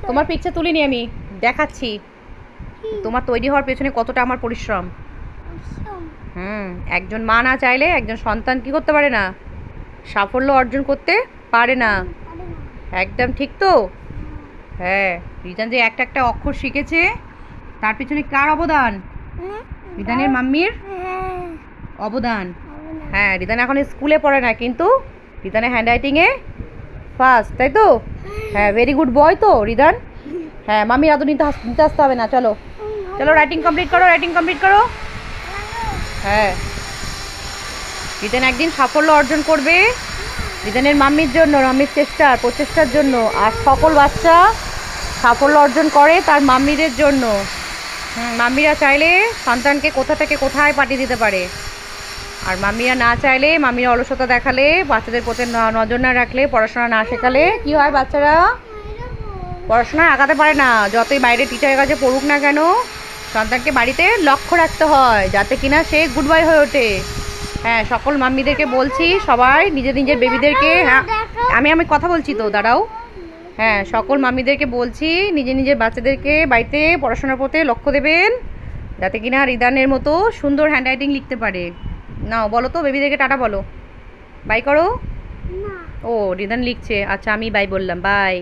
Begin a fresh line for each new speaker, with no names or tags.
তোমার পিকচার তুলিনি আমি, দেখাচ্ছি তোমার তৈরি হওয়ার পেছনে কতটা আমার পরিশ্রম। একজন মা না চাইলে একজন সন্তান কি করতে পারে না, সাফল্য অর্জন করতে পারে না। একদম ঠিক তো। হ্যাঁ, রিদান যে একটা একটা অক্ষর শিখেছে তার পিছনে কার অবদান? রিদানের মাম্মির অবদান। হ্যাঁ, রিদান এখন স্কুলে পড়ে না, কিন্তু রিদানের হ্যান্ডরাইটিংয়ে ফার্স্ট, তাই তো? হ্যাঁ, ভেরি গুড বয় তো রিদান। হ্যাঁ, মাম্মি আদৌ নিতে আসতে হবে না। চলো চলো, রাইটিং কমপ্লিট করো, রাইটিং কমপ্লিট করো। হ্যাঁ, রিদান একদিন সাফল্য অর্জন করবে রিদানের মাম্মির জন্য, মাম্মির প্রচেষ্টার জন্য। আর সকল বাচ্চা সাফল্য অর্জন করে তার মাম্মিদের জন্য। মাম্মিরা চাইলে সন্তানকে কোথা থেকে কোথায় পাঠিয়ে দিতে পারে, আর মাম্মিরা না চাইলে, মাম্মিরা অলসতা দেখালে, বাচ্চাদের প্রতি নজর না রাখলে, পড়াশোনা না শেখালে কি হয়, বাচ্চারা পড়াশোনা আগাতে পারে না। যতই বাইরে টিচারের কাছে পড়ুক না কেন, সন্তানকে বাড়িতে লক্ষ্য রাখতে হয় যাতে কিনা সে গুড বয় হয়ে ওঠে। হ্যাঁ, সকল মাম্মিদেরকে বলছি, সবাই নিজের নিজের বেবিদেরকে, হ্যাঁ আমি কথা বলছি তো, দাঁড়াও। হ্যাঁ, সকল মাম্মিদেরকে বলছি নিজের নিজের বাচ্চাদেরকে বাড়িতে পড়াশোনার প্রতি লক্ষ্য দেবেন যাতে কিনা রিদানের মতো সুন্দর হ্যান্ডরাইটিং লিখতে পারে। নাও বলো তো, বেবিদেরকে টাটা বলো, বাই করো। ও রিদান লিখছে, আচ্ছা আমি বাই বললাম, বাই।